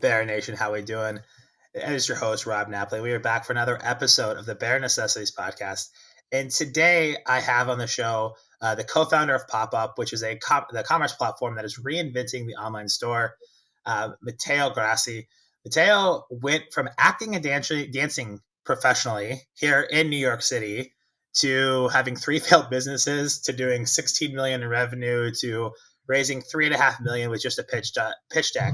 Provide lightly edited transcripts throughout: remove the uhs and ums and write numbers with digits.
Bear Nation, how we doing? It is your host, Rob Napoli. We are back for another episode of the Bear Necessities podcast. And today I have on the show the co-founder of Popup, which is the commerce platform that is reinventing the online store, Matteo Grassi. Matteo went from acting and dancing professionally here in New York City to having 3 failed businesses, to doing 16 million in revenue, to raising 3.5 million with just a pitch deck.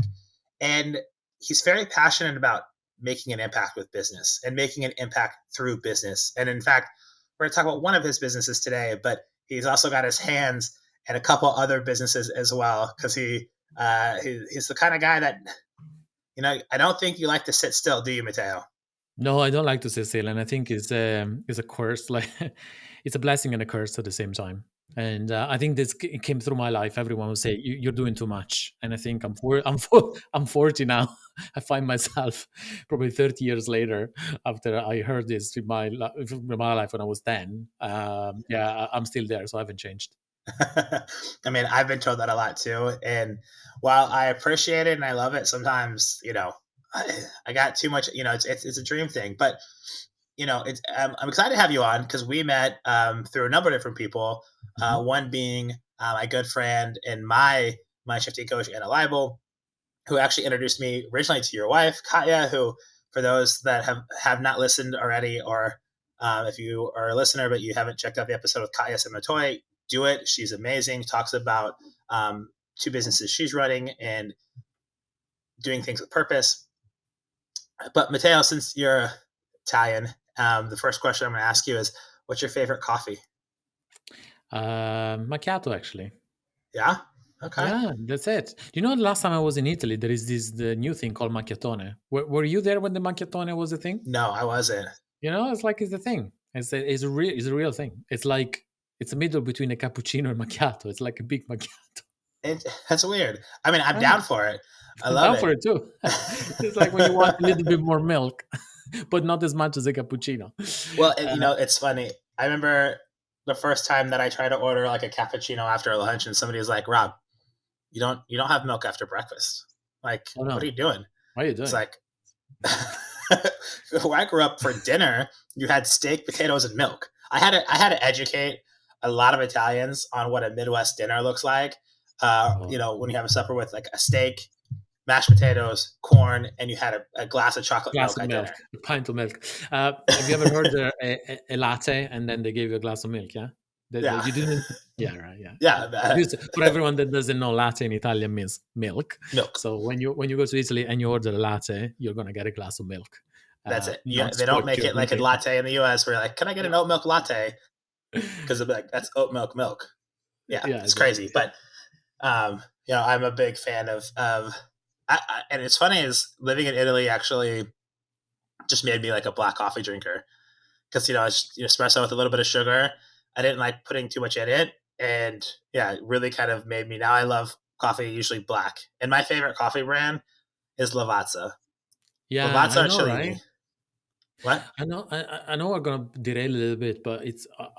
And he's very passionate about making an impact with business and making an impact through business. And in fact, we're going to talk about one of his businesses today, but he's also got his hands in a couple other businesses as well, because he's the kind of guy that, I don't think you like to sit still, do you, Matteo? No, I don't like to sit still, and I think it's a curse. Like it's a blessing and a curse at the same time. And I think this came through my life. Everyone will say you're doing too much, and I think I'm 40 now. I find myself probably 30 years later after I heard this in my life when I was 10. I'm still there, so I haven't changed. I mean, I've been told that a lot too. And while I appreciate it and I love it, sometimes, I got too much, it's a dream thing, but I'm excited to have you on because we met through a number of different people. One being my good friend and my shifting coach, Anna Leibel, who actually introduced me originally to your wife, Katya, who, for those that have not listened already, or if you are a listener but you haven't checked out the episode with Katya Sematoy, do it. She's amazing. Talks about 2 businesses she's running and doing things with purpose. But Matteo, since you're Italian, the first question I'm going to ask you is, what's your favorite coffee? Macchiato, actually. Yeah? Okay. Yeah, that's it. You know, the last time I was in Italy, there is the new thing called macchiatone. Were you there when the macchiatone was a thing? No, I wasn't. You know, it's a thing. It's a real thing. It's like it's a middle between a cappuccino and macchiato. It's like a big macchiato. That's weird. I mean, I'm Yeah. down for it. I I'm love down it. for it too. It's like when you want a little bit more milk, but not as much as a cappuccino. Well, it's funny. I remember the first time that I tried to order like a cappuccino after lunch, and somebody was like, "Rob, you don't have milk after breakfast. Like, Oh no, what are you doing?" what are you doing? It's like, when I grew up, for dinner, you had steak, potatoes, and milk. I had to educate a lot of Italians on what a Midwest dinner looks like. When you have a supper with like a steak, mashed potatoes, corn, and you had a glass of chocolate Glass milk of at milk, dinner. a pint of milk. Have you ever heard a latte and then they gave you a glass of milk? Yeah, Yeah. you didn't. Yeah, right. Yeah. Yeah. For everyone that doesn't know, latte in Italian means milk. Milk. So when you go to Italy and you order a latte, you're gonna get a glass of milk. That's it. Yeah, Not they don't make it like a scorchionate. latte in the U.S. where you're like, "Can I get an oat milk latte?" Because they'll be like, "That's oat milk." Yeah, Yeah, it's exactly. crazy. But I'm a big fan of and it's funny is living in Italy actually just made me like a black coffee drinker, because it's espresso with a little bit of sugar. I didn't like putting too much in it, and yeah, it really kind of made me. Now I love coffee usually black, and my favorite coffee brand is Lavazza. Yeah, I Lavazza or know, right? Cellini. What? I know we're gonna derail a little bit, but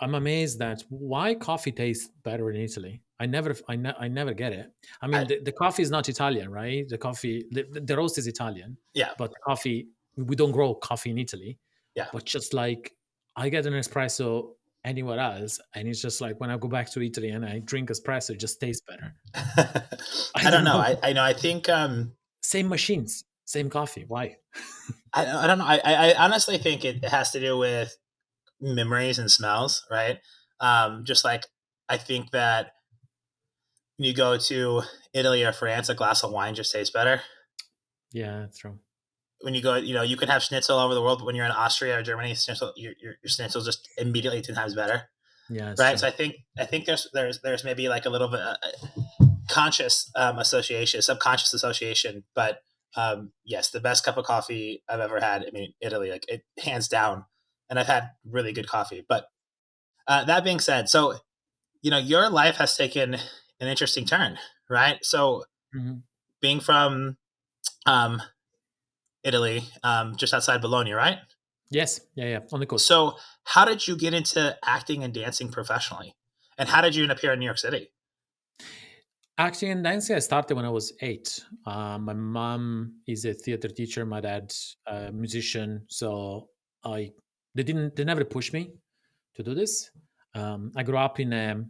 I'm amazed that why coffee tastes better in Italy. I never get it. I mean, I the coffee is not Italian, right? The roast is Italian, Yeah, but the coffee, we don't grow coffee in Italy. yeah. But just like I get an espresso anywhere else, and it's just like when I go back to Italy and I drink espresso, it just tastes better. I I don't don't know. know. I know. I think Same machines, same coffee. Why? I don't know. I honestly think it has to do with memories and smells, right? Just like I think that when you go to Italy or France, a glass of wine just tastes better. Yeah, that's true. When you go, you can have schnitzel all over the world, but when you're in Austria or Germany, your schnitzel just immediately 10 times better, Yeah, it's right? true. So I think there's maybe like a little bit conscious association, subconscious association, but yes, the best cup of coffee I've ever had. I mean, Italy, like it hands down, and I've had really good coffee. But that being said, so your life has taken an interesting turn, right? So Mhm. being from um, Italy, just outside Bologna, right? Yes, yeah, on the coast. So how did you get into acting and dancing professionally, and how did you end up here in New York City? Acting and dancing, I started when I was 8. My mom is a theater teacher, my dad a musician, so I they never pushed me to do this. I grew up in a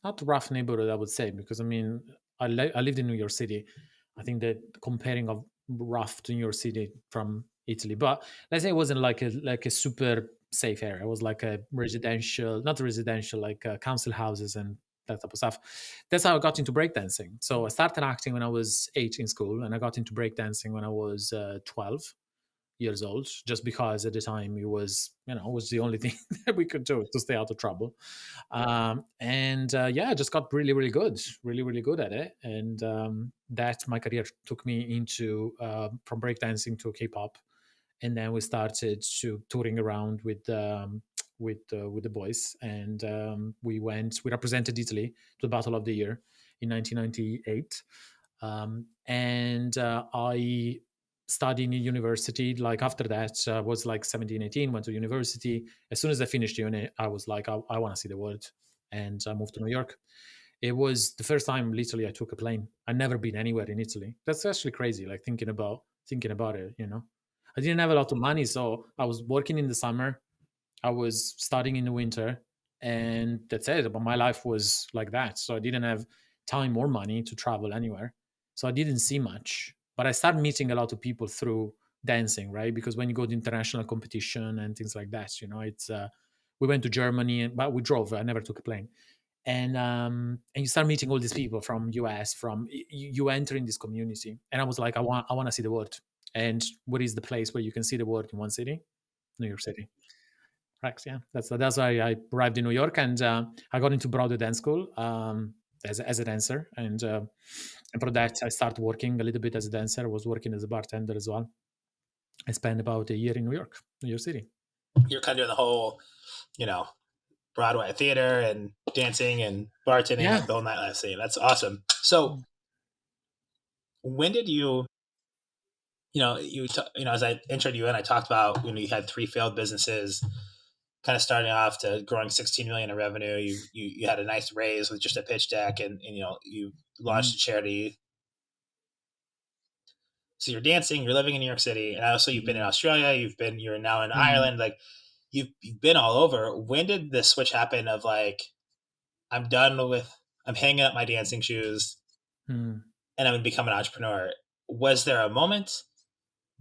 not rough neighborhood, I would say, because I mean, I lived in New York City. I think that comparing of rough to New York City from Italy, but let's say it wasn't like a super safe area. It was like a residential, not residential, like council houses and that type of stuff. That's how I got into breakdancing. So I started acting when I was 8 in school, and I got into breakdancing when I was 12 years old, just because at the time it was the only thing that we could do to stay out of trouble. And yeah, I just got really, really good, really, really good at it. And that my career took me into from breakdancing to K-pop, and then we started to touring around with the boys, and we represented Italy to the Battle of the Year in 1998, and I studied in university. Like after that, was like 17, 18, went to university. As soon as I finished uni, I was like, I want to see the world, and I moved to New York. It was the first time literally I took a plane. I'd never been anywhere in Italy. That's actually crazy, like thinking about it, you know. I didn't have a lot of money, so I was working in the summer, I was studying in the winter, and that's it. But my life was like that. So I didn't have time or money to travel anywhere. So I didn't see much. But I started meeting a lot of people through dancing, right? Because when you go to international competition and things like that, it's we went to Germany, but we drove. I never took a plane, and you start meeting all these people from US. From you enter in this community, and I was like, I want to see the world. And what is the place where you can see the world in one city? New York City. Correct. Yeah, that's why I arrived in New York, and I got into Broadway Dance School as a dancer, and for that I started working a little bit as a dancer. I was working as a bartender as well. I spent about a year in New York City. You're kind of doing the whole, you know, Broadway theater and dancing and bartending, Yeah. like the whole nightlife scene. That's awesome. So when did you, as I introed you in, I talked about you had three failed businesses, kind of starting off to growing 16 million in revenue. You had a nice raise with just a pitch deck, and you launched Mm, a charity. So you're dancing, you're living in New York City, and also you've been in mm, Australia, you're now in mm, Ireland. Like you've been all over. When did the switch happen of like I'm done with I'm hanging up my dancing shoes mm. and I'm gonna become an entrepreneur? Was there a moment?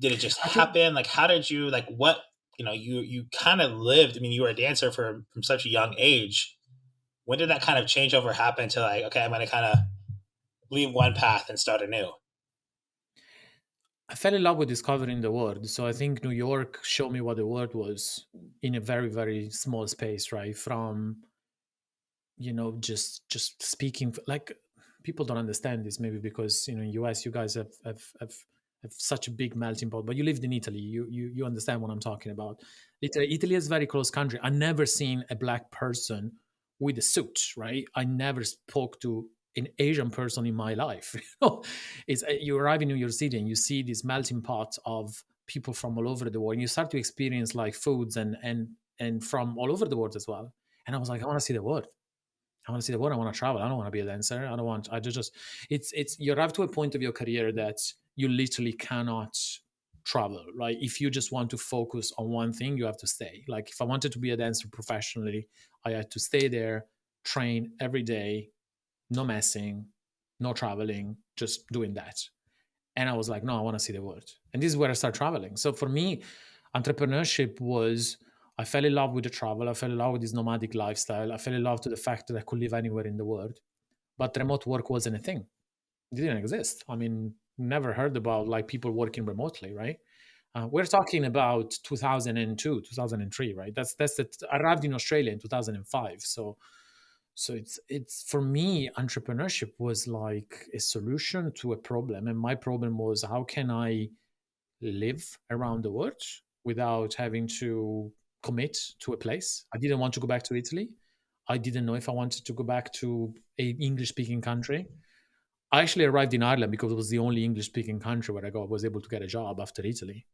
Did it just I think happen? Like how did you like what you kind of lived? I mean, you were a dancer from such a young age. When did that kind of changeover happen to like, okay, I'm gonna kind of leave one path and start anew? I fell in love with discovering the world. So I think New York showed me what the world was in a very, very small space, right? From just speaking like people don't understand this maybe because in US you guys have such a big melting pot, but you lived in Italy, you understand what I'm talking about. Italy is a very close country. I never seen a black person with a suit, right? I never spoke to an Asian person in my life. It's you arrive in New York City and you see this melting pot of people from all over the world, and you start to experience like foods and from all over the world as well. And I was like, I want to see the world. I want to see the world. I want to travel. I don't want to be a dancer. I don't want. I just. It's. You arrive to a point of your career that you literally cannot travel. Right. If you just want to focus on one thing, you have to stay. Like if I wanted to be a dancer professionally, I had to stay there, train every day, no messing, no traveling, just doing that. And I was like, no, I want to see the world. And this is where I started traveling. So for me, entrepreneurship was, I fell in love with the travel. I fell in love with this nomadic lifestyle. I fell in love to the fact that I could live anywhere in the world. But remote work wasn't a thing. It didn't exist. I mean, never heard about like people working remotely, right? We're talking about 2002, 2003, right? That's the, I arrived in Australia in 2005. So it's for me, entrepreneurship was like a solution to a problem, and my problem was how can I live around the world without having to commit to a place. I didn't want to go back to Italy. I didn't know if I wanted to go back to a English speaking country. I actually arrived in Ireland because it was the only English speaking country where was able to get a job after Italy.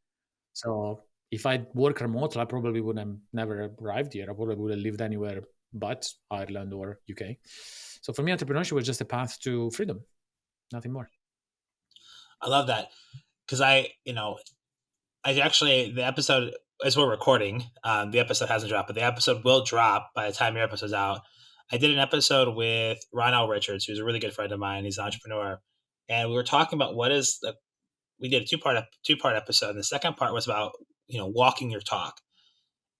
So if I work remote, I probably would have never arrived here. I probably would have lived anywhere but Ireland or UK. So for me, entrepreneurship was just a path to freedom, nothing more. I love that because I actually, the episode, as we're recording, the episode hasn't dropped, but the episode will drop by the time your episode's out. I did an episode with Ronald Richards, who's a really good friend of mine. He's an entrepreneur, and we were talking about we did a two part episode. And the second part was about walking your talk,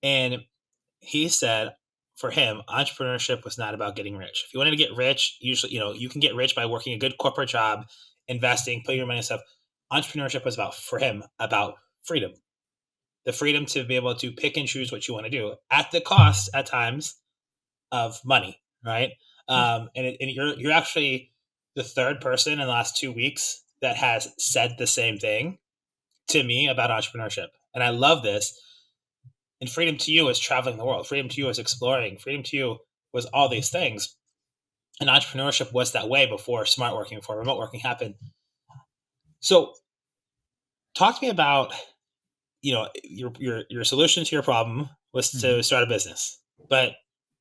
and he said for him, entrepreneurship was not about getting rich. If you wanted to get rich, usually you can get rich by working a good corporate job, investing, putting your money in stuff. Entrepreneurship was for him about freedom, the freedom to be able to pick and choose what you want to do at the cost at times of money, right? Yes. And you're actually the third person in the last 2 weeks that has said the same thing to me about entrepreneurship, and I love this. And freedom to you is traveling the world. Freedom to you is exploring. Freedom to you was all these things. And entrepreneurship was that way before smart working, before remote working happened. So, talk to me about your solution to your problem was Mm-hmm. to start a business, but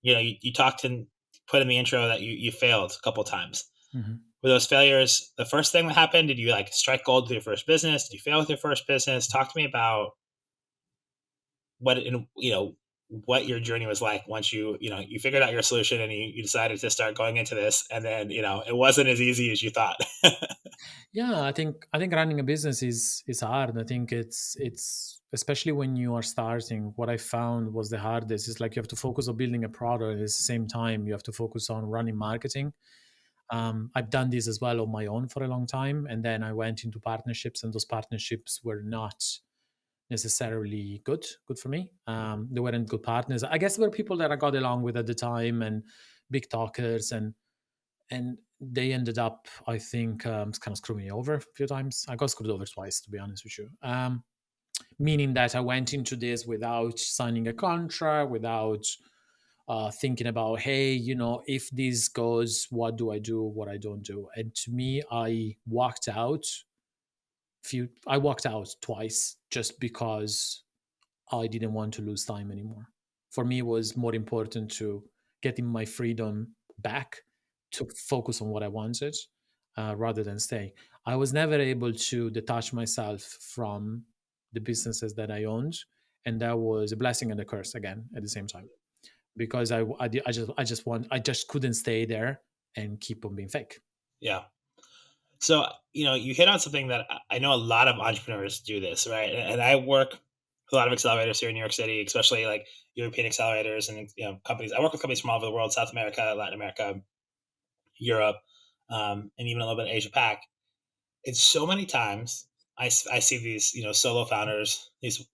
you talked and put in the intro that you failed a couple times. Mm-hmm. Were those failures the first thing that happened? Did you like strike gold with your first business? Did you fail with your first business? Talk to me about what in what your journey was like once you figured out your solution and you decided to start going into this, and then it wasn't as easy as you thought. Yeah, I think running a business is hard. I think it's especially when you are starting. What I found was the hardest is like you have to focus on building a product at the same time. You have to focus on running marketing. I've done this as well on my own for a long time, and then I went into partnerships, and those partnerships were not necessarily good for me. They weren't good partners. I guess there were people that I got along with at the time and big talkers, and they ended up, I think, kind of screwing me over a few times. I got screwed over twice, to be honest with you. Meaning that I went into this without signing a contract, without thinking about, hey, if this goes, what do I do, what I don't do. And to me, I walked out twice just because I didn't want to lose time anymore. For me, it was more important to getting my freedom back, to focus on what I wanted, rather than stay. I was never able to detach myself from the businesses that I owned, and that was a blessing and a curse again at the same time, because I just couldn't stay there and keep on being fake. Yeah. So you hit on something that I know a lot of entrepreneurs do this, right? And I work with a lot of accelerators here in New York City, especially like European accelerators and companies. I work with companies from all over the world: South America, Latin America, Europe, and even a little bit of Asia Pac. And so many times I see these solo founders, these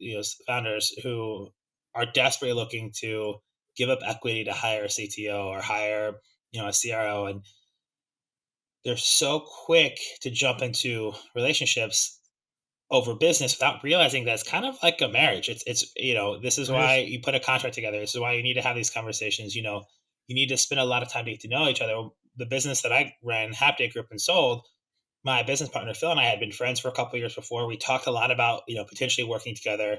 founders who are desperately looking to give up equity to hire a CTO or hire a CRO, and they're so quick to jump into relationships over business without realizing that it's kind of like a marriage. It's this is It why is. you put a contract together. This is why you need to have these conversations. You need to spend a lot of time to get to know each other. The business that I ran, Haptic Group, and sold, my business partner Phil and I had been friends for a couple of years before. We talked a lot about potentially working together,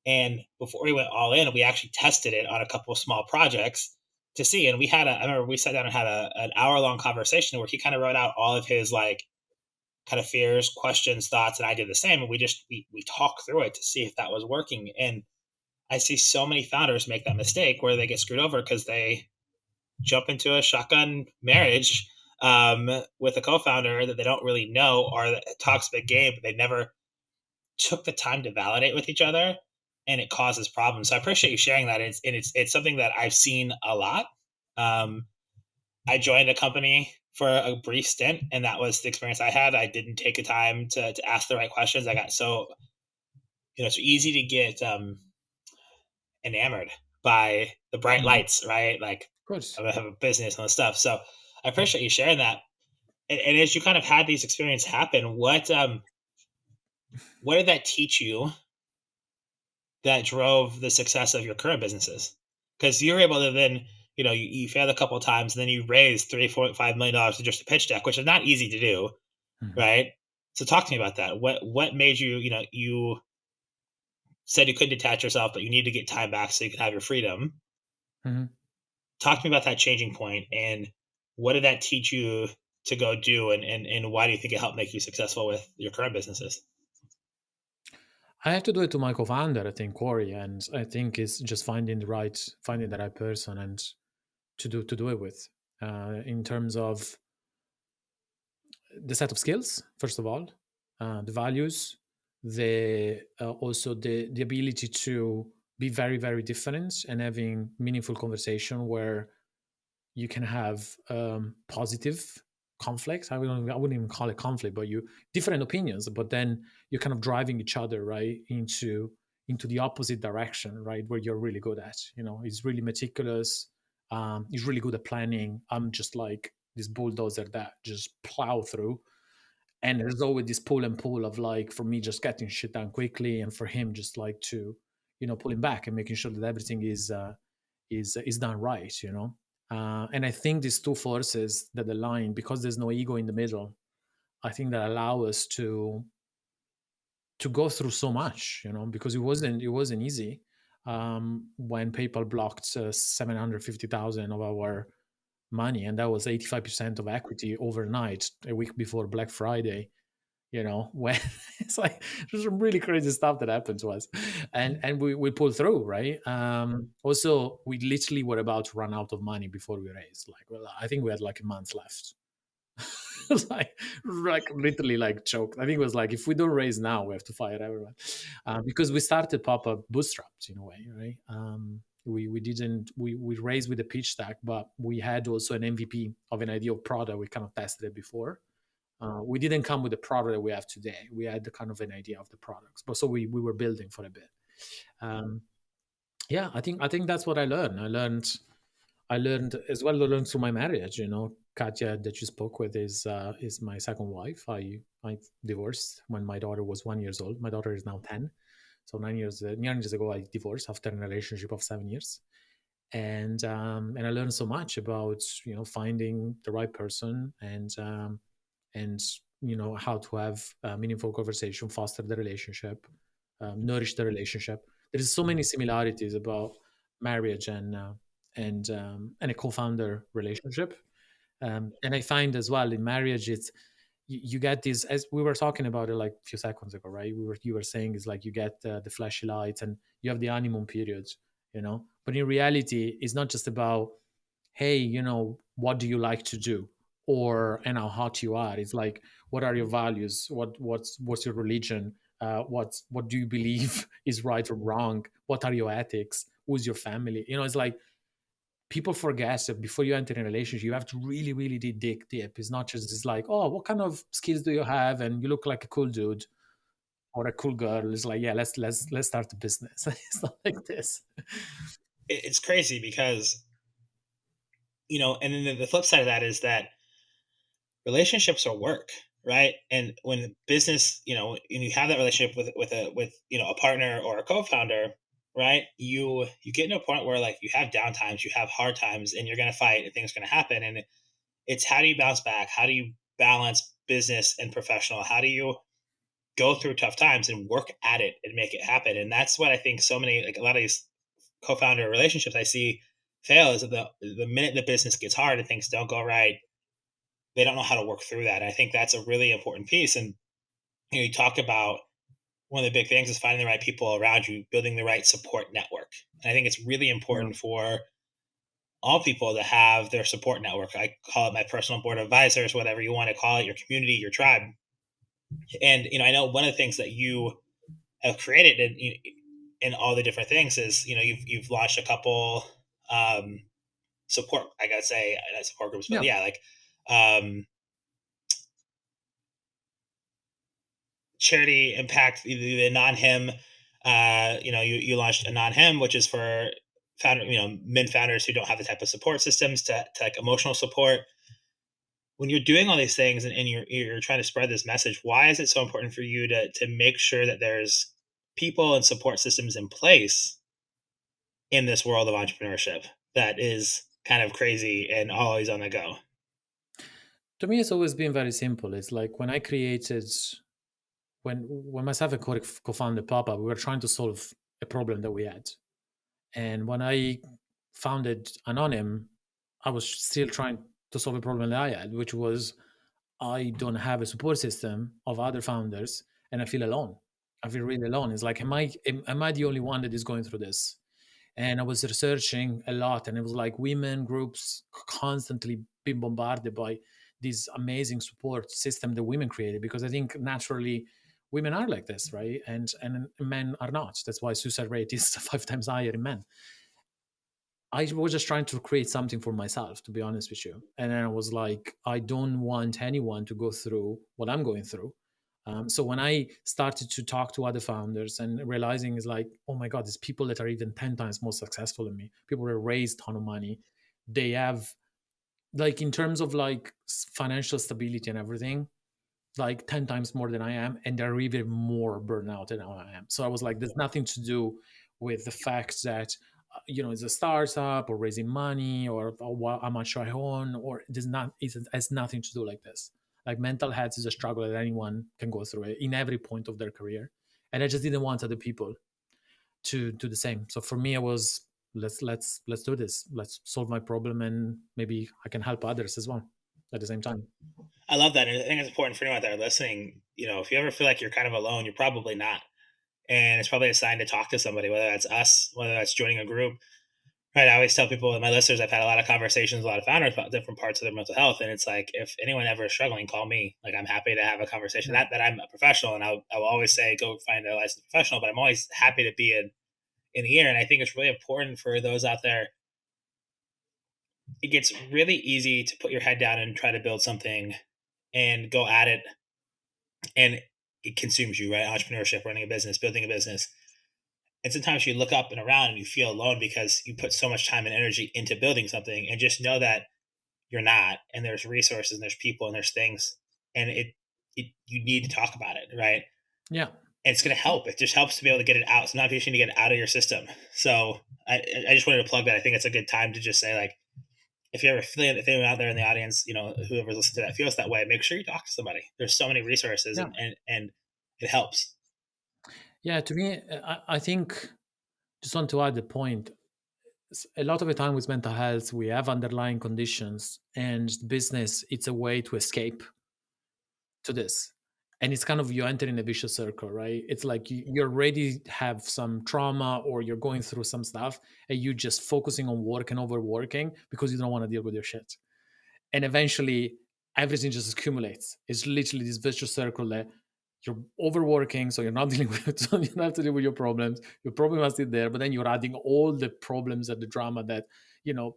and before we went all in, we actually tested it on a couple of small projects to see. And I remember we sat down and had an hour long conversation where he kind of wrote out all of his like kind of fears, questions, thoughts, and I did the same. And we talked through it to see if that was working. And I see so many founders make that mistake where they get screwed over because they jump into a shotgun marriage with a co-founder that they don't really know, or that talks big game, but they never took the time to validate with each other, and it causes problems. So I appreciate you sharing that. It's something that I've seen a lot. Um, I joined a company for a brief stint, and that was the experience I had. I didn't take the time to ask the right questions. I got so it's easy to get enamored by the bright Mhm. lights, right? Like Of course. I'm gonna have a business and all this stuff. So I appreciate you sharing that. And as you kind of had these experiences happen, what did that teach you that drove the success of your current businesses? Because you're able to then, you failed a couple of times, and then you raised $3.5 million to just a pitch deck, which is not easy to do, Mhm. right? So talk to me about that. What made you, you said you couldn't detach yourself, but you need to get time back so you can have your freedom. Mhm. Talk to me about that changing point, and what did that teach you to go do, and why do you think it helped make you successful with your current businesses? I have to do it to my co-founder, I think, Corey, and I think it's just finding the right person and to do it with. In terms of the set of skills, first of all, the values, the also the ability to be very very different and having meaningful conversation where you can have positive conflicts. I wouldn't even call it conflict, but you different opinions, but then you're kind of driving each other right into the opposite direction, right, where you're really good at. He's really meticulous. He's really good at planning. I'm just like this bulldozer that just plow through. And there's always this pull and pull of like for me just getting shit done quickly, and for him just like to pulling back and making sure that everything is done right. And I think these two forces that align, because there's no ego in the middle, I think that allow us to go through so much, because it wasn't easy. When PayPal blocked 750,000 of our money, and that was 85% of equity overnight, a week before Black Friday. When it's like there's some really crazy stuff that happened to us, and we pulled through, right? Also, we literally were about to run out of money before we raised. Like, well, I think we had like a month left. It was like literally like choked. I think it was like, if we don't raise now, we have to fire everyone, because we started Popup bootstrapped in a way, right? We didn't we raised with a pitch deck, but we had also an MVP of an idea of product. We kind of tested it before. We didn't come with the product that we have today. We had the kind of an idea of the products, but so we were building for a bit. Um, yeah, I think that's what I learned. I learned as well. I learned through my marriage. Katya that you spoke with is my second wife. I divorced when my daughter was 1 years old. My daughter is now 10. So 9 years ago, I divorced after a relationship of 7 years, and I learned so much about finding the right person, and how to have a meaningful conversation, foster the relationship, nourish the relationship. There's so many similarities about marriage and a co-founder relationship. And I find as well in marriage, it's you get this, as we were talking about it like a few seconds ago, right? You were saying is like you get the flashy lights and you have the honeymoon periods, but in reality it's not just about, hey, what do you like to do, or and how hot you are. It's like, what are your values, what's your religion, what do you believe is right or wrong, what are your ethics, who's your family. It's like people forget that before you enter a relationship you have to really really dig deep. It's not just, it's like, oh, what kind of skills do you have, and you look like a cool dude or a cool girl. It's like, yeah, let's start a business. It's not like this. It's crazy because, and then the flip side of that is that relationships are work, right? And when business, and you have that relationship with a partner or a co-founder, right? You get to a point where like you have down times, you have hard times, and you're gonna fight, and things are gonna happen. And it's how do you bounce back? How do you balance business and professional? How do you go through tough times and work at it and make it happen? And that's what I think so many, like a lot of these co-founder relationships I see fail, is that the minute the business gets hard and things don't go right, they don't know how to work through that. And I think that's a really important piece. And you talk about one of the big things is finding the right people around you, building the right support network. And I think it's really Yeah. important for all people to have their support network. I call it my personal board of advisors, whatever you want to call it, your community, your tribe. And I know one of the things that you have created in all the different things is you've launched a couple um, support, I gotta say, not support groups, but Yeah. yeah, like charity impact, the non-him. You launched a non-him, which is for men founders who don't have the type of support systems to like emotional support. When you're doing all these things, and you're trying to spread this message, why is it so important for you to make sure that there's people and support systems in place in this world of entrepreneurship that is kind of crazy and always on the go? To me, it's always been very simple. It's like when I created, when myself and co-founded Papa, we were trying to solve a problem that we had. And when I founded Anonym, I was still trying to solve a problem that I had, which was I don't have a support system of other founders, and I feel alone. I feel really alone. It's like, am I the only one that is going through this? And I was researching a lot, and it was like women groups constantly being bombarded by this amazing support system that women created, because I think naturally women are like this, right? And men are not. That's why suicide rate is 5 times higher in men. I was just trying to create something for myself, to be honest with you. And then I was like, I don't want anyone to go through what I'm going through. So when I started to talk to other founders and realizing is like, oh my God, there's people that are even 10 times more successful than me. People that raised a ton of money. They have, like, in terms of like financial stability and everything, like 10 times more than I am, and they're even more burnout than I am. So I was like, there's nothing to do with the fact that it's a startup or raising money or how much I own, or it has nothing to do like this. Like, mental health is a struggle that anyone can go through it in every point of their career, and I just didn't want other people to do the same. So for me, it was, let's do this. Let's solve my problem, and maybe I can help others as well at the same time. I love that. And I think it's important for anyone out there listening. If you ever feel like you're kind of alone, you're probably not. And it's probably a sign to talk to somebody, whether that's us, whether that's joining a group. Right. I always tell people, my listeners, I've had a lot of conversations, a lot of founders about different parts of their mental health. And it's like, if anyone ever is struggling, call me. Like, I'm happy to have a conversation. Yeah. Not that I'm a professional, and I will always say, go find a licensed professional, but I'm always happy to be in the ear. And I think it's really important for those out there. It gets really easy to put your head down and try to build something and go at it, and it consumes you, right? Entrepreneurship, running a business, building a business. And sometimes you look up and around and you feel alone because you put so much time and energy into building something, and just know that you're not. And there's resources and there's people and there's things, and it you need to talk about it, right? Yeah. And it's going to help. It just helps to be able to get it out. Sometimes you need to get it out of your system. So I just wanted to plug that. I think it's a good time to just say, like, if you're ever feeling, if anyone out there in the audience, whoever's listening to that feels that way, make sure you talk to somebody. There's so many resources, Yeah. and it helps. Yeah, to me, I think, just want to add the point. A lot of the time with mental health, we have underlying conditions, and business, it's a way to escape to this. And it's kind of, you enter in a vicious circle, right? It's like you already have some trauma, or you're going through some stuff, and you just focusing on work and overworking because you don't want to deal with your shit. And eventually everything just accumulates. It's literally this vicious circle that you're overworking, so you're not dealing with, so you don't have to deal with your problems. Your problem is still there, but then you're adding all the problems and the drama that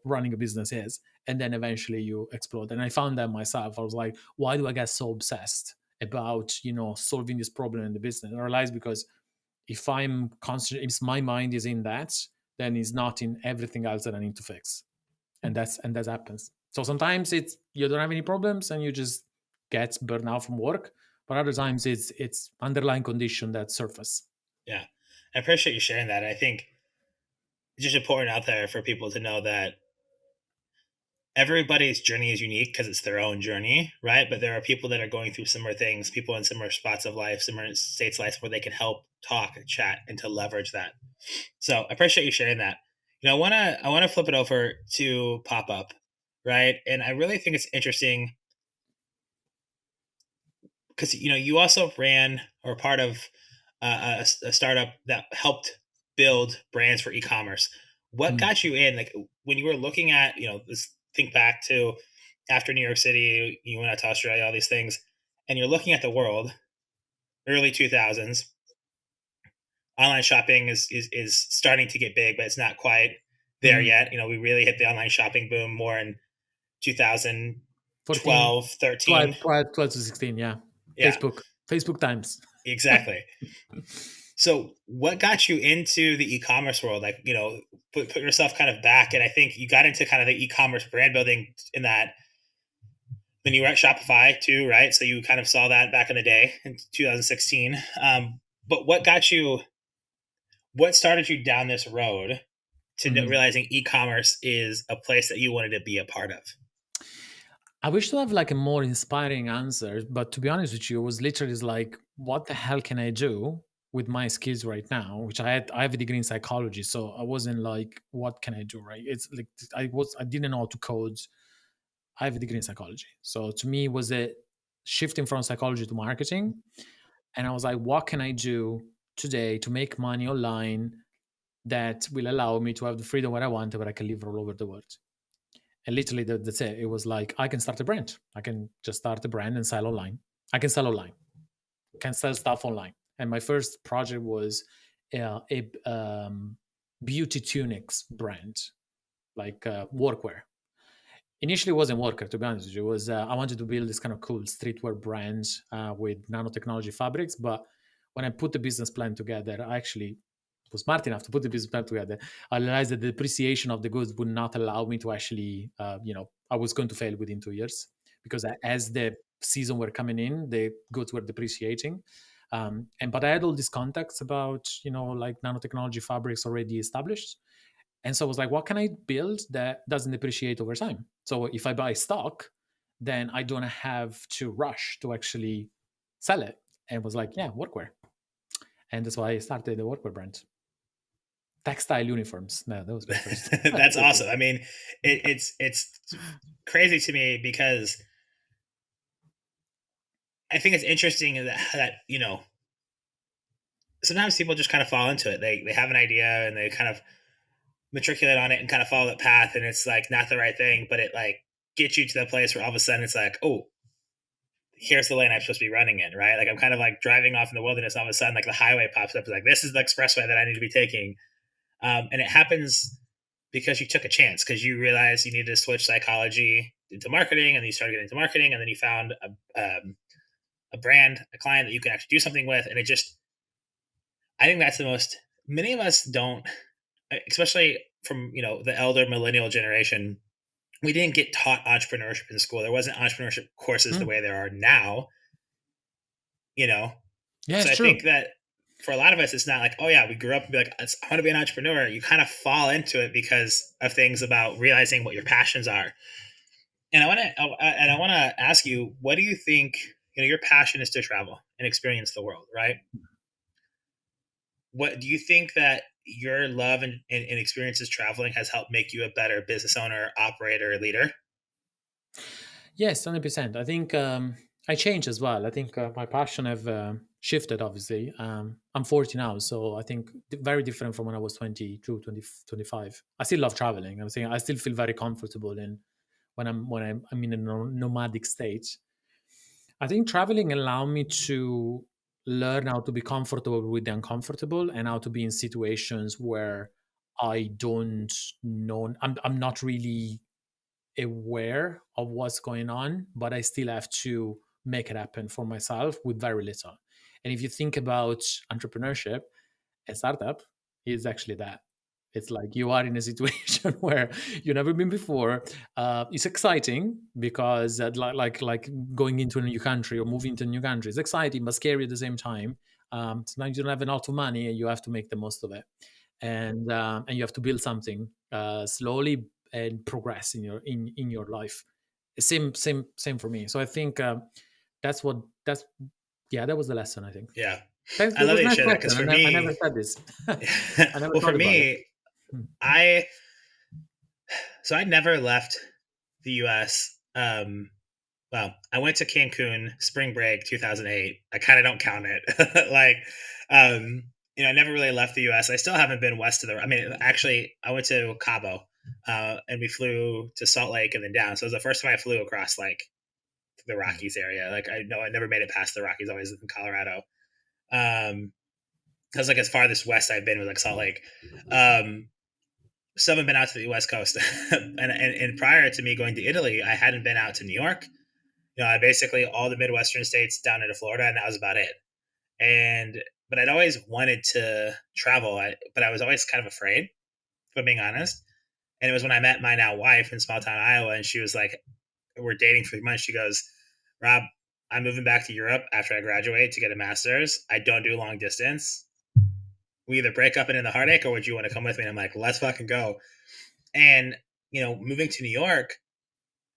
running a business is, and then eventually you explode. And I found that myself. I was like, why do I get so obsessed about solving this problem in the business? And I realized, because if I'm constant, if my mind is in that, then it's not in everything else that I need to fix. And that happens. So sometimes it's, you don't have any problems and you just get burned out from work, but other times it's underlying condition that surface. Yeah, I appreciate you sharing that. I think it's just important out there for people to know that everybody's journey is unique because it's their own journey, right? But there are people that are going through similar things, people in similar spots of life, similar states of life, where they can help talk, chat, and to leverage that. So I appreciate you sharing that. I wanna flip it over to Popup, right? And I really think it's interesting because you also ran, or part of, a startup that helped build brands for e-commerce. What Mm. got you in? Like, when you were looking at, this, think back to after New York City, you went out to Australia, all these things, and you're looking at the world, early 2000s. Online shopping is starting to get big, but it's not quite there Mm. yet. We really hit the online shopping boom more in 14, 2012, 12, 13. 12, 12 to 16. Yeah. Yeah, Facebook times. exactly. So, what got you into the e-commerce world? Like, put yourself kind of back, and I think you got into kind of the e-commerce brand building in that when you were at Shopify too, right? So you kind of saw that back in the day in 2016. But what started you down this road to Mhm. realizing e-commerce is a place that you wanted to be a part of? I wish to have like a more inspiring answer, but to be honest with you, it was literally like, what the hell can I do? with my skills right now, which I have a degree in psychology, so I wasn't like, what can I do, right? It's like I didn't know how to code. I have a degree in psychology, so to me it was a shifting from psychology to marketing, and I was like, what can I do today to make money online that will allow me to have the freedom where I want, but I can live all over the world. And literally, that's it. It was like, I can start a brand. I can just start a brand and sell online. I can sell online. I can sell stuff online. And my first project was a beauty tunics brand, like workwear. Initially, it wasn't workwear, to be honest with you. It was I wanted to build this kind of cool streetwear brand with nanotechnology fabrics. But when I put the business plan together, I actually was smart enough to put the business plan together. I realized that the depreciation of the goods would not allow me to actually, I was going to fail within 2 years because as the season were coming in, the goods were depreciating. But I had all these contacts about, like nanotechnology fabrics already established. And so I was like, what can I build that doesn't depreciate over time? So if I buy stock, then I don't have to rush to actually sell it. And was like, yeah, workwear. And that's why I started the workwear brand. Textile uniforms. No, that was my first. That's awesome. I mean, it's crazy to me because I think it's interesting that sometimes people just kind of fall into it. They have an idea and they kind of matriculate on it and kind of follow that path, and it's like not the right thing, but it like gets you to the place where all of a sudden it's like, oh, here's the lane I'm supposed to be running in, right? Like I'm kind of like driving off in the wilderness, and all of a sudden like the highway pops up. It's like, this is the expressway that I need to be taking, and it happens because you took a chance, because you realized you needed to switch psychology into marketing, and then you started getting into marketing, and then you found a brand, a client that you can actually do something with, and it just, I think that's the most. Many of us don't, especially from the elder millennial generation. We didn't get taught entrepreneurship in school. There wasn't entrepreneurship courses the Mm. way there are now. You know, Yeah, so it's I true. think that for a lot of us, it's not like, oh yeah, we grew up and be like, I want to be an entrepreneur. You kind of fall into it because of things about realizing what your passions are. And I want to ask you, what do you think? Your passion is to travel and experience the world, right? What do you think that your love and experiences traveling has helped make you a better business owner, operator, leader? Yes, 100%. I think I changed as well. I think my passion have shifted, obviously. I'm 40 now, so I think very different from when I was 22, 20, 25. I still love traveling. I'm saying I still feel very comfortable in I'm in a nomadic state. I think traveling allowed me to learn how to be comfortable with the uncomfortable and how to be in situations where I don't know. I'm not really aware of what's going on, but I still have to make it happen for myself with very little. And if you think about entrepreneurship, a startup is actually that. It's like you are in a situation where you've never been before. It's exciting because like going into a new country or moving to a new country is exciting but scary at the same time. Sometimes you don't have a lot of money and you have to make the most of it, and you have to build something slowly and progress in your life. Same for me. So I think that's yeah, that was the lesson, I think. Yeah, Thanks. I That love was that a you nice share that, because question. for I never me, said this. I never well, for thought about it. me, Hmm. I so I never left the U.S. Well, I went to Cancun spring break 2008. I kind of don't count it. Like, I never really left the U.S. I still haven't been west of the. I mean, actually, I went to Cabo, and we flew to Salt Lake and then down. So it was the first time I flew across like the Mm. Rockies area. Like I know I never made it past the Rockies. Always in Colorado. Because like as farthest west I've been was like Salt Lake. Um, so I haven't been out to the West Coast, and prior to me going to Italy, I hadn't been out to New York. I basically all the Midwestern states down into Florida, and that was about it. And but I'd always wanted to travel, but I was always kind of afraid, if I'm being honest. And it was when I met my now wife in small town Iowa, and she was like, "We're dating for 3 months." She goes, "Rob, I'm moving back to Europe after I graduate to get a master's. I don't do long distance. We either break up and in the heartache, or would you want to come with me?" And I'm like, "Let's fucking go." And moving to New York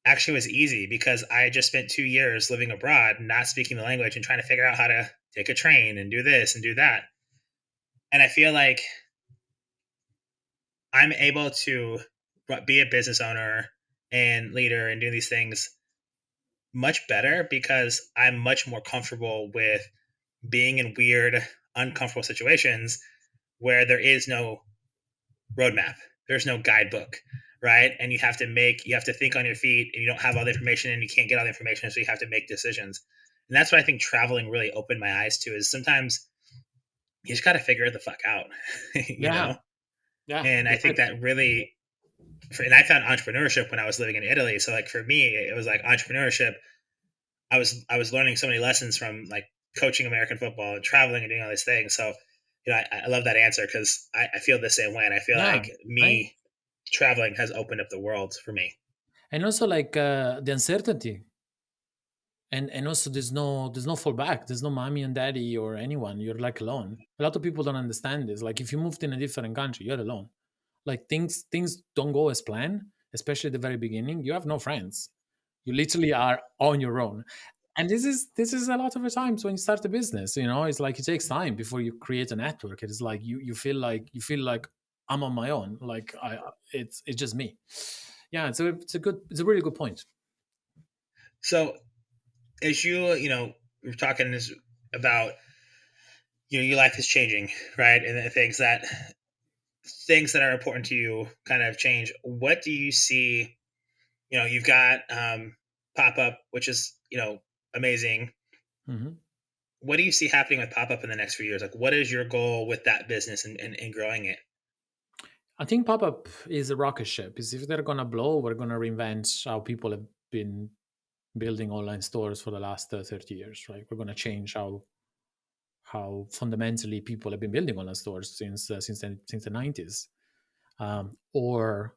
actually was easy because I had just spent 2 years living abroad, not speaking the language, and trying to figure out how to take a train and do this and do that. And I feel like I'm able to be a business owner and leader and do these things much better because I'm much more comfortable with being in weird, uncomfortable situations where there is no roadmap, there's no guidebook, right? And you have to think on your feet, and you don't have all the information, and you can't get all the information, so you have to make decisions. And that's what I think traveling really opened my eyes to is sometimes you just got to figure it the fuck out, you Yeah, know? yeah, And I that's think it. that really, and I found entrepreneurship when I was living in Italy. So like for me, it was like entrepreneurship. I was learning so many lessons from like coaching American football and traveling and doing all these things. So I love that answer because I feel the same way, and I feel Yeah, like right. me traveling has opened up the world for me. And also like the uncertainty, and also there's no fallback. There's no mommy and daddy or anyone. You're like alone. A lot of people don't understand this. Like if you moved in a different country, you're alone. Like things don't go as planned, especially at the very beginning. You have no friends. You literally are on your own. And this is a lot of the times when you start a business, it's like it takes time before you create a network. It is like you feel like I'm on my own. Like it's just me. Yeah, it's a really good point. So as we're talking this about your life is changing, right? And the things that are important to you kind of change. What do you see? You've got pop up, which is amazing. Mhm. What do you see happening with pop up in the next few years? Like, what is your goal with that business and growing it? I think Popup is a rocket ship. Is if they're gonna blow, we're gonna reinvent how people have been building online stores for the last 30 years, right? We're gonna change how fundamentally people have been building online stores since the 90s, or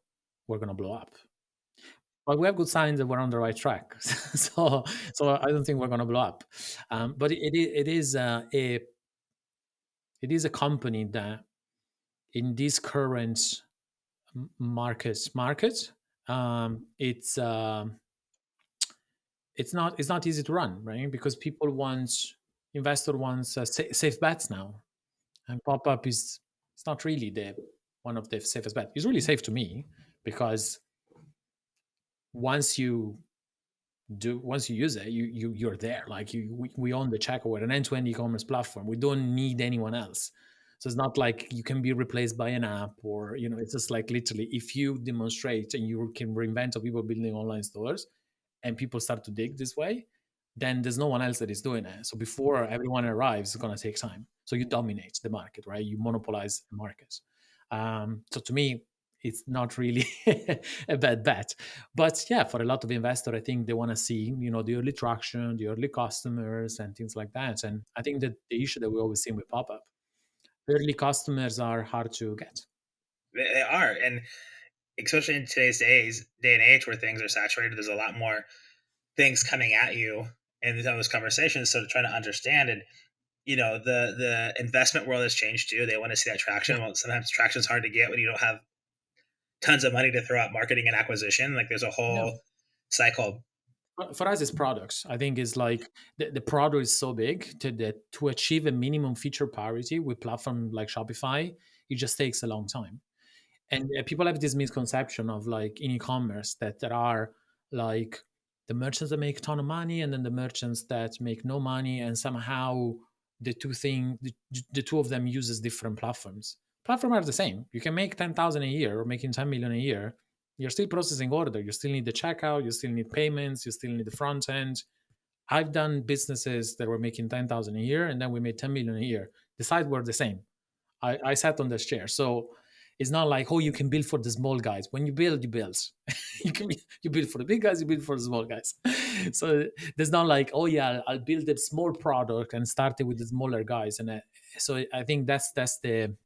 we're gonna blow up. But we have good signs that we're on the right track. So I don't think we're gonna blow up. But it is a company that in this current market, it's not easy to run, right? Because investor wants safe bets now, and pop up is it's not really the one of the safest bet. It's really safe to me because once you once you use it, you're there. Like we own the checkout. We're an end-to-end e-commerce platform. We don't need anyone else. So it's not like you can be replaced by an app, or it's just like literally if you demonstrate and you can reinvent how people building online stores, and people start to dig this way, then there's no one else that is doing it. So before everyone arrives, it's going to take time. So you dominate the market, right? You monopolize the market. So to me, it's not really a bad bet. But yeah, for a lot of investors, I think they want to see, the early traction, the early customers, and things like that. And I think that the issue that we always see with pop up, early customers are hard to get. They are, and especially in today's day and age where things are saturated, there's a lot more things coming at you in those conversations. So trying to understand it, the investment world has changed too. They want to see that Yeah, traction. Well, sometimes traction is hard to get when you don't have tons of money to throw out marketing and acquisition. Like there's a yeah. whole cycle. For us, it's products. I think is like the product is so big to achieve a minimum feature parity with platform like Shopify, it just takes a long time. And people have this misconception of like in e-commerce that there are like the merchants that make a ton of money and then the merchants that make no money, and somehow the two of them uses different platforms are the same. You can make 10,000 a year or making 10 million a year. You're still processing order, you still need the checkout, you still need payments, you still need the front end. I've done businesses that were making 10,000 a year and then we made 10 million a year. The sides were the same. I sat on this chair. So it's not like, oh, you can build for the small guys. When you build, you build. You build for the big guys, you build for the small guys. So there's not like, oh yeah, I'll build a small product and start it with the smaller guys. And so I think that's the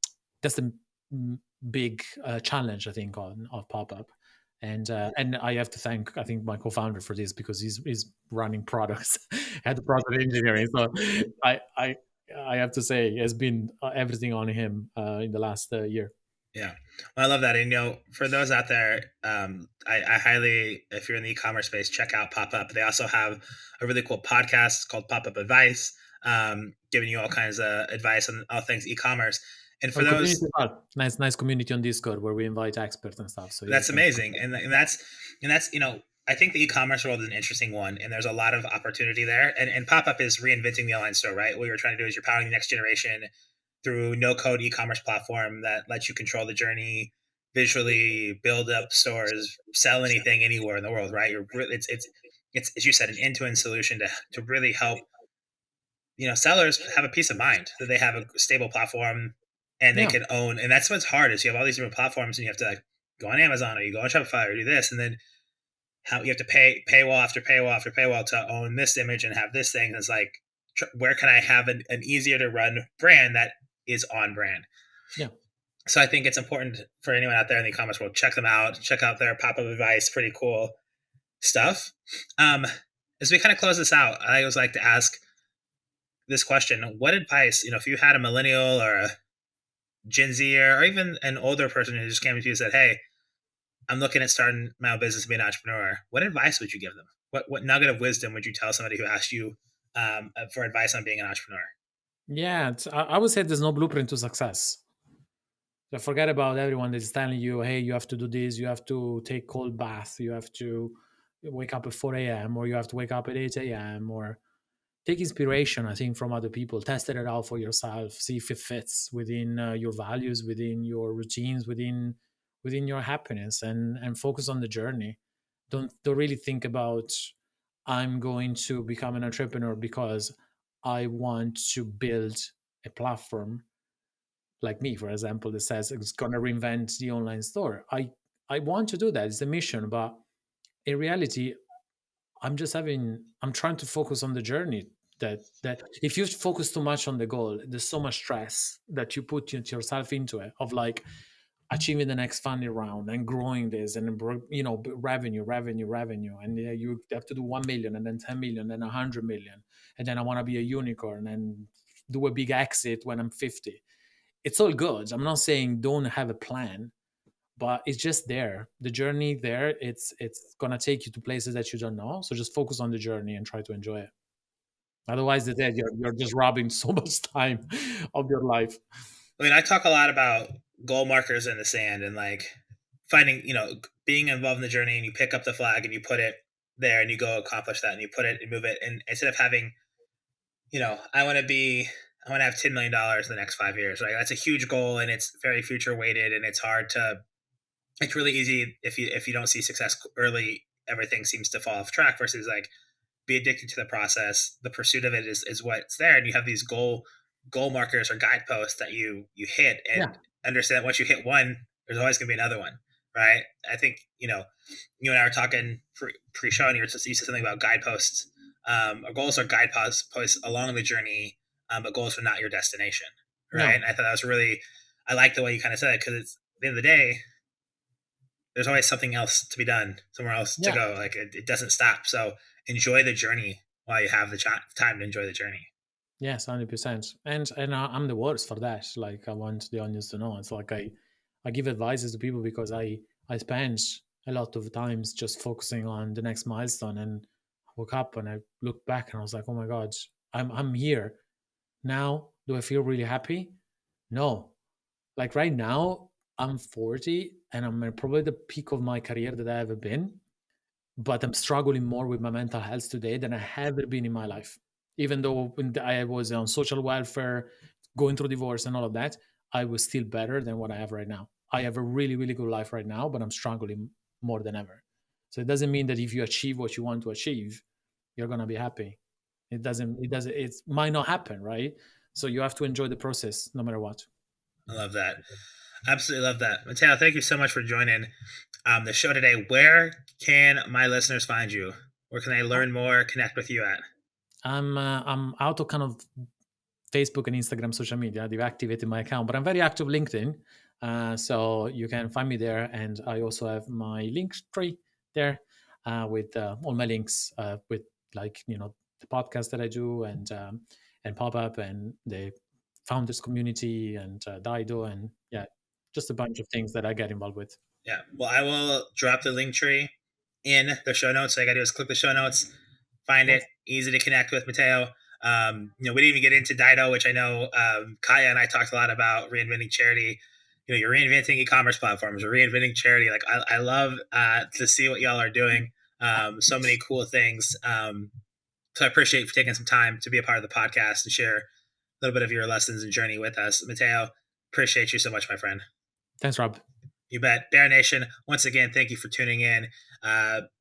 big challenge I think on of pop up. And I have to thank I think my co-founder for this because he's running products at the product engineering. So I I I have to say, has been everything on him in the last year. Yeah, well, I love that. And for those out there, I highly, if you're in the e-commerce space, check out Pop Up. They also have a really cool podcast called Pop Up Advice, giving you all kinds of advice on all things e-commerce. And for Or community those, as well. Nice community on Discord where we invite experts and stuff. So you that's can. amazing. And that's I think the e-commerce world is an interesting one, and there's a lot of opportunity there. And Pop-up is reinventing the online store, right? What you're trying to do is you're powering the next generation through no code e-commerce platform that lets you control the journey visually, build up stores, sell anything anywhere in the world, right? It's as you said, an end-to-end solution to really help sellers have a peace of mind that they have a stable platform and they Yeah, can own. And that's what's hard is you have all these different platforms and you have to like go on Amazon or you go on Shopify or do this, and then how you have to pay paywall after paywall after paywall to own this image and have this thing. It's like, where can I have an easier to run brand that is on brand? yeah, So I think it's important for anyone out there in the e-commerce world, check them out, check out their pop-up advice, pretty cool stuff. um as we kind of close this out, I always like to ask this question: what advice, if you had a millennial or a Gen Z or even an older person who just came to you and said, hey, I'm looking at starting my own business, to be an entrepreneur, what advice would you give them? What nugget of wisdom would you tell somebody who asked you for advice on being an entrepreneur? yeah. I would say there's no blueprint to success. So forget about everyone that's telling you, hey, you have to do this, you have to take cold bath, you have to wake up at 4 a.m., or you have to wake up at 8 a.m., or take inspiration, I think, from other people, test it out for yourself, see if it fits within your values, within your routines, within your happiness, and focus on the journey. Don't really think about, I'm going to become an entrepreneur because I want to build a platform like me, for example, that says it's going to reinvent the online store. I want to do that. It's a mission, but in reality, I'm trying to focus on the journey. That if you focus too much on the goal, there's so much stress that you put yourself into it, of like achieving the next funding round and growing this, and revenue, and you have to do 1 million, and then 10 million, then 100 million, and then I want to be a unicorn and do a big exit when I'm 50. It's all good. I'm not saying don't have a plan, but it's just there. The journey there, it's gonna take you to places that you don't know. So just focus on the journey and try to enjoy it. Otherwise, you're just robbing so much time of your life. I mean, I talk a lot about goal markers in the sand and like finding, being involved in the journey, and you pick up the flag and you put it there and you go accomplish that and you put it and move it. And instead of having, I want to have $10 million in the next 5 years, right? That's a huge goal and it's very future weighted and it's really easy if you don't see success early, everything seems to fall off track versus like be addicted to the process. The pursuit of it is what's there, and you have these goal markers or guideposts that you hit, Yeah, and understand once you hit one, there's always going to be another one, right? I think you and I were talking pre-show, and you said something about guideposts. Our goals are guideposts along the journey, but goals are not your destination, right? no, And I thought that was really, I like the way you kind of said it because it's at the end of the day, there's always something else to be done, somewhere else to yeah. go. Like it doesn't stop. So enjoy the journey while you have the time to enjoy the journey. Yes, 100%. And I'm the worst for that. Like, I want the audience to know. It's like I give advices to people because I spend a lot of times just focusing on the next milestone, and I woke up and I looked back and I was like, oh my god, I'm here now. Do I feel really happy? No. Like right now, I'm 40 and I'm at probably the peak of my career that I ever been, but I'm struggling more with my mental health today than I have ever been in my life. Even though when I was on social welfare, going through divorce and all of that, I was still better than what I have right now. I have a really, really good life right now, but I'm struggling more than ever. So it doesn't mean that if you achieve what you want to achieve, you're gonna be happy. It might not happen, right? So you have to enjoy the process no matter what. I love that. Absolutely love that. Matteo, thank you so much for joining the show today. Where can my listeners find you? Where can they learn more, connect with you at? I'm out of kind of Facebook and Instagram social media. They've activated my account, but I'm very active LinkedIn. So you can find me there. And I also have my link tree there with all my links with like, the podcast that I do, and Pop-Up, and the founders community, and Dido, and yeah, just a bunch of things that I get involved with. Yeah. Well, I will drop the link tree in the show notes. So all you got to do is click the show notes, find it, Nice. easy to connect with Matteo. We didn't even get into Dido, which I know Kaya and I talked a lot about reinventing charity. You're reinventing e-commerce platforms, you're reinventing charity. Like I love to see what y'all are doing. So many cool things. So I appreciate you for taking some time to be a part of the podcast and share a little bit of your lessons and journey with us. Matteo, appreciate you so much, my friend. Thanks, Rob. You bet. Bear Nation, once again, thank you for tuning in.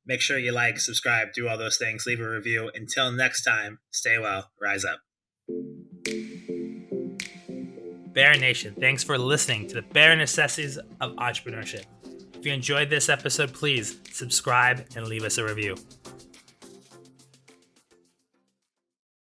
Make sure you like, subscribe, do all those things, leave a review. Until next time, stay well, rise up. Bare Nation, thanks for listening to the bare necessities of entrepreneurship. If you enjoyed this episode, please subscribe and leave us a review.